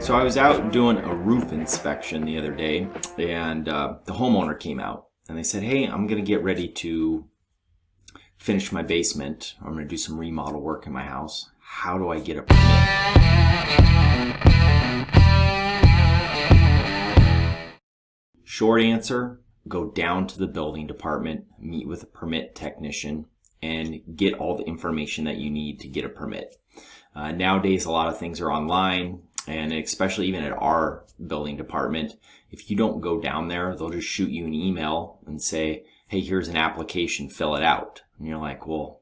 So I was out doing a roof inspection the other day, and the homeowner came out and they said, hey, I'm going to get ready to finish my basement. I'm going to do some remodel work in my house. How do I get a permit? Short answer, go down to the building department, meet with a permit technician, and get all the information that you need to get a permit. Nowadays, a lot of things are online, and especially even at our building department, if you don't go down there, they'll just shoot you an email and say, hey, here's an application, fill it out. And you're like, well,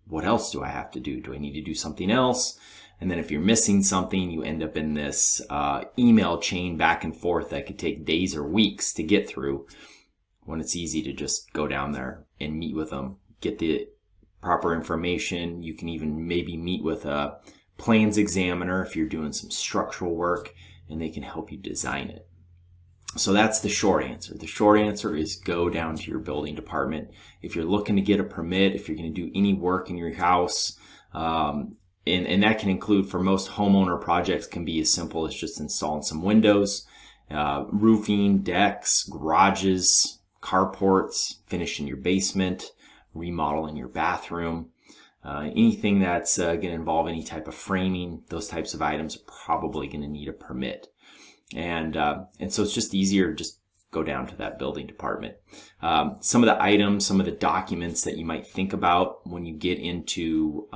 what else do I have to do? Do I need to do something else? And then if you're missing something, you end up in this email chain back and forth that could take days or weeks to get through, when it's easy to just go down there and meet with them, get the proper information. You can even maybe meet with a plans examiner if you're doing some structural work, and they can help you design it. So that's the short answer. The short answer is go down to your building department. If you're looking to get a permit, if you're going to do any work in your house, and that can include, for most homeowner projects, can be as simple as just installing some windows, roofing, decks, garages, carports, finishing your basement, remodeling your bathroom. Anything that's going to involve any type of framing, those types of items are probably going to need a permit. And so it's just easier to just go down to that building department. Some of the items, some of the documents that you might think about when you get into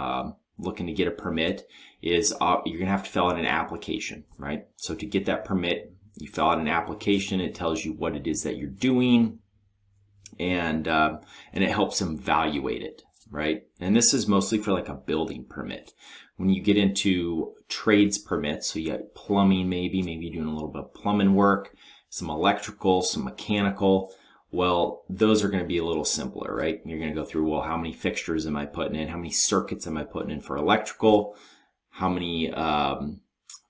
looking to get a permit is you're going to have to fill out an application, right? So to get that permit, you fill out an application. It tells you what it is that you're doing, and it helps them evaluate it, right? And this is mostly for like a building permit. When you get into trades permits, so you got plumbing, maybe you're doing a little bit of plumbing work, some electrical, some mechanical. Well, those are going to be a little simpler, right? You're going to go through, well, how many fixtures am I putting in? How many circuits am I putting in for electrical? How many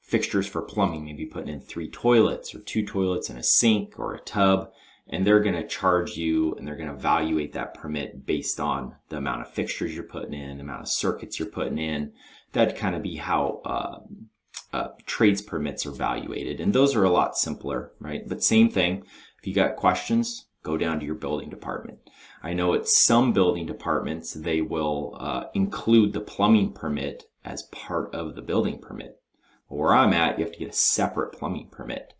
fixtures for plumbing? Maybe putting in 3 toilets or 2 toilets and a sink or a tub. And they're going to charge you, and they're going to evaluate that permit based on the amount of fixtures you're putting in, the amount of circuits you're putting in. That'd kind of be how trades permits are evaluated. And those are a lot simpler, right? But same thing, if you got questions, go down to your building department. I know at some building departments, they will include the plumbing permit as part of the building permit. Where I'm at, you have to get a separate plumbing permit.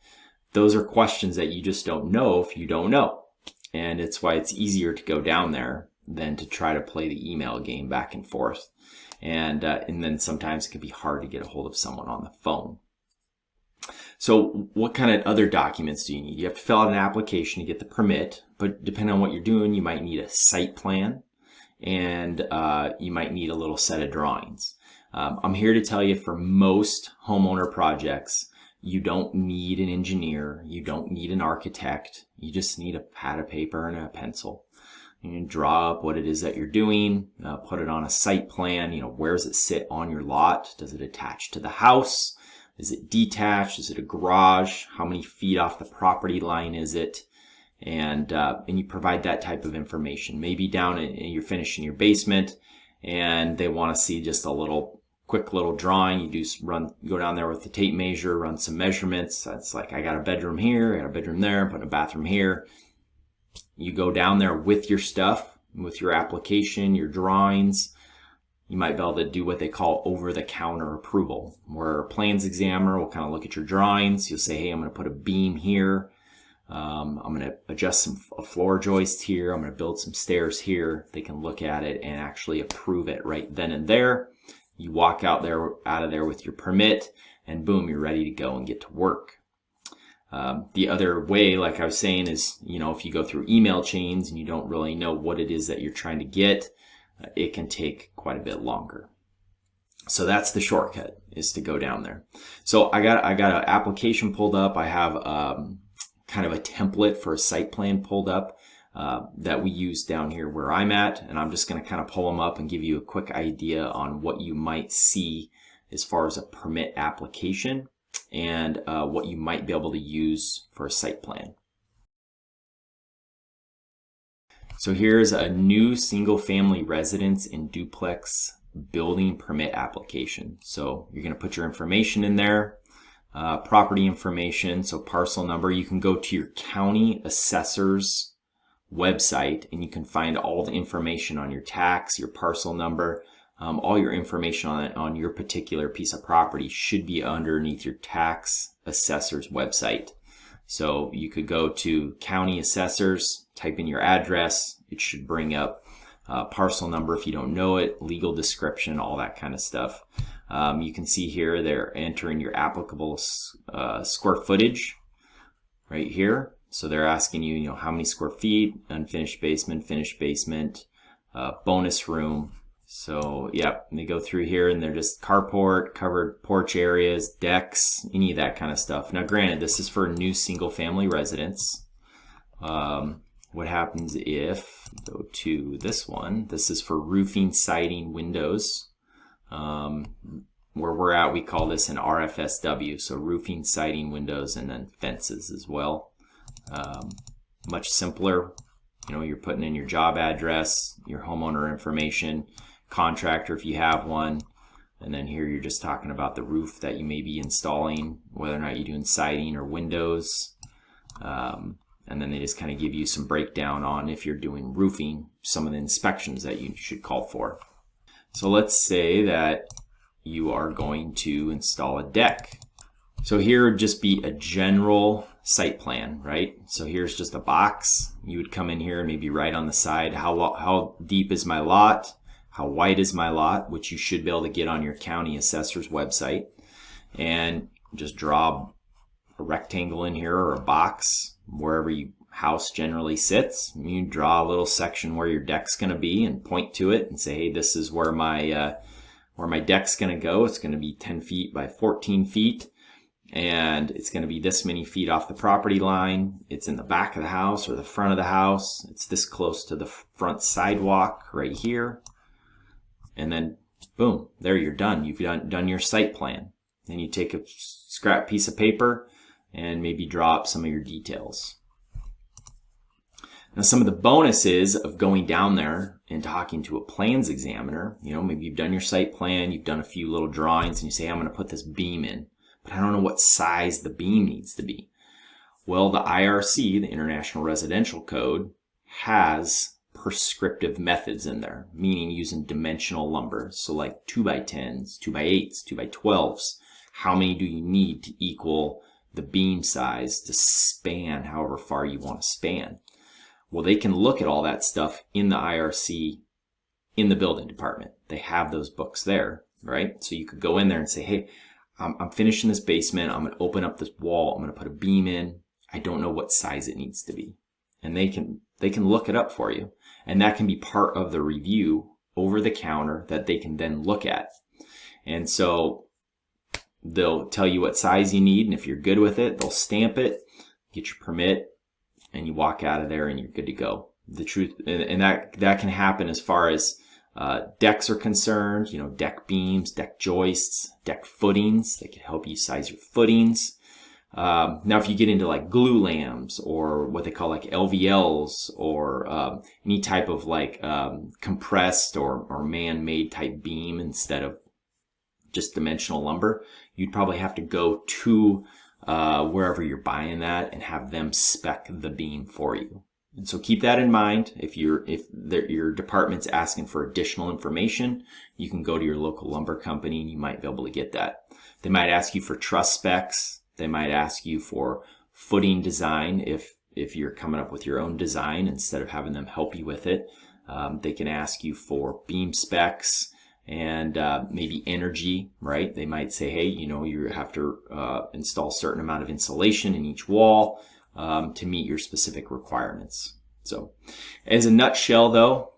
Those are questions that you just don't know if you don't know. And it's why it's easier to go down there than to try to play the email game back and forth. And then sometimes it can be hard to get a hold of someone on the phone. So what kind of other documents do you need? You have to fill out an application to get the permit, but depending on what you're doing, you might need a site plan, and you might need a little set of drawings. I'm here to tell you, for most homeowner projects, you don't need an engineer, you don't need an architect, you just need a pad of paper and a pencil. You can draw up what it is that you're doing, put it on a site plan. Where does it sit on your lot? Does it attach to the house? Is it detached? Is it a garage? How many feet off the property line is it? And you provide that type of information. Maybe down you're finishing your basement, and they want to see just a quick little drawing. You go down there with the tape measure, run some measurements. That's like, I got a bedroom here, I got a bedroom there, put a bathroom here. You go down there with your stuff, with your application, your drawings. You might be able to do what they call over-the-counter approval, where a plans examiner will kind of look at your drawings. You'll say, hey, I'm going to put a beam here. I'm going to adjust a floor joist here. I'm going to build some stairs here. They can look at it and actually approve it right then and there. You walk out of there with your permit, and boom, you're ready to go and get to work. The other way, like I was saying, is, if you go through email chains and you don't really know what it is that you're trying to get, it can take quite a bit longer. So that's the shortcut, is to go down there. So I got an application pulled up. I have kind of a template for a site plan pulled up that we use down here where I'm at, and I'm just going to kind of pull them up and give you a quick idea on what you might see as far as a permit application, and what you might be able to use for a site plan. So here's a new single-family residence and duplex building permit application. So you're going to put your information in there. property information, so parcel number. You can go to your county assessor's website and you can find all the information on your tax, your parcel number, all your information on your particular piece of property should be underneath your tax assessor's website. So you could go to county assessors, type in your address. It should bring up parcel number if you don't know it, legal description, all that kind of stuff. You can see here they're entering your applicable square footage right here. So they're asking you, how many square feet, unfinished basement, finished basement, bonus room. So yeah, they go through here and they're just carport, covered porch areas, decks, any of that kind of stuff. Now granted, this is for a new single family residence. What happens if, go to this one, this is for roofing, siding, windows. Where we're at, we call this an RFSW, so roofing, siding, windows, and then fences as well. Much simpler. You're putting in your job address, your homeowner information, contractor if you have one, and then here you're just talking about the roof that you may be installing, whether or not you're doing siding or windows. And then they just kind of give you some breakdown on if you're doing roofing, some of the inspections that you should call for. So let's say that you are going to install a deck. So here would just be a general site plan, right? So here's just a box. You would come in here and maybe write on the side, how deep is my lot? How wide is my lot? Which you should be able to get on your county assessor's website. And just draw a rectangle in here or a box wherever your house generally sits. You draw a little section where your deck's going to be and point to it and say, hey, this is where my deck's going to go. It's going to be 10 feet by 14 feet. And it's going to be this many feet off the property line. It's in the back of the house or the front of the house. It's this close to the front sidewalk right here. And then, boom, there you're done. You've done your site plan. Then you take a scrap piece of paper and maybe draw up some of your details. Now, some of the bonuses of going down there and talking to a plans examiner, maybe you've done your site plan, you've done a few little drawings, and you say, I'm going to put this beam in, but I don't know what size the beam needs to be. Well, the IRC, the International Residential Code, has prescriptive methods in there, meaning using dimensional lumber. So like 2x10s, 2x8s, 2x12s. How many do you need to equal the beam size to span however far you want to span? Well, they can look at all that stuff in the IRC in the building department. They have those books there, right? So you could go in there and say, hey, I'm finishing this basement. I'm going to open up this wall. I'm going to put a beam in. I don't know what size it needs to be. And they can look it up for you. And that can be part of the review over the counter that they can then look at. And so they'll tell you what size you need. And if you're good with it, they'll stamp it, get your permit, and you walk out of there and you're good to go. The truth, and that can happen as far as decks are concerned, deck beams, deck joists, deck footings. They can help you size your footings. Now, if you get into like glue lambs or what they call like LVLs or any type of like compressed or man-made type beam instead of just dimensional lumber, you'd probably have to go to wherever you're buying that and have them spec the beam for you. And so keep that in mind. If your department's asking for additional information, you can go to your local lumber company and you might be able to get that. They might ask you for truss specs. They might ask you for footing design if you're coming up with your own design instead of having them help you with it. They can ask you for beam specs and maybe energy, right? They might say, hey, you have to install a certain amount of insulation in each wall to meet your specific requirements. So as a nutshell, though,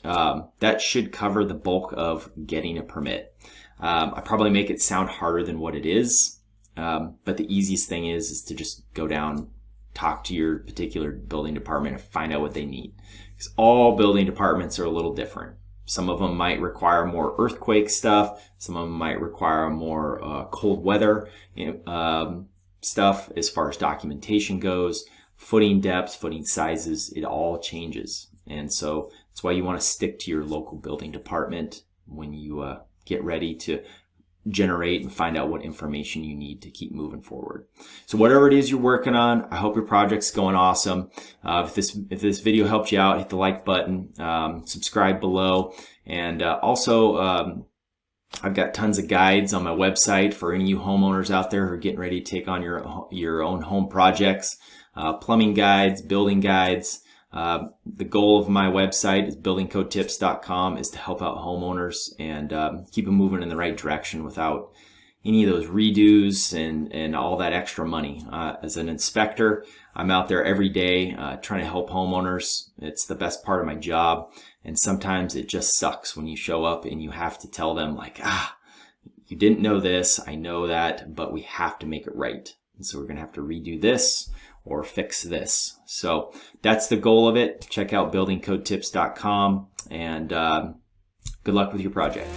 that should cover the bulk of getting a permit. I probably make it sound harder than what it is. But the easiest thing is to just go down, talk to your particular building department and find out what they need. Because all building departments are a little different. Some of them might require more earthquake stuff. Some of them might require more cold weather stuff as far as documentation goes. Footing depths, footing sizes, it all changes. And so that's why you want to stick to your local building department when you get ready to generate and find out what information you need to keep moving forward. So whatever it is you're working on, I hope your project's going awesome. If this video helped you out, hit the like button, subscribe below, and also I've got tons of guides on my website for any of you homeowners out there who are getting ready to take on your own home projects. Plumbing guides, building guides. The goal of my website is buildingcodetips.com is to help out homeowners and keep them moving in the right direction without any of those redos and all that extra money. As an inspector, I'm out there every day trying to help homeowners. It's the best part of my job. And sometimes it just sucks when you show up and you have to tell them like, you didn't know this, I know that, but we have to make it right. And so we're going to have to redo this or fix this. So that's the goal of it. Check out buildingcodetips.com and good luck with your project.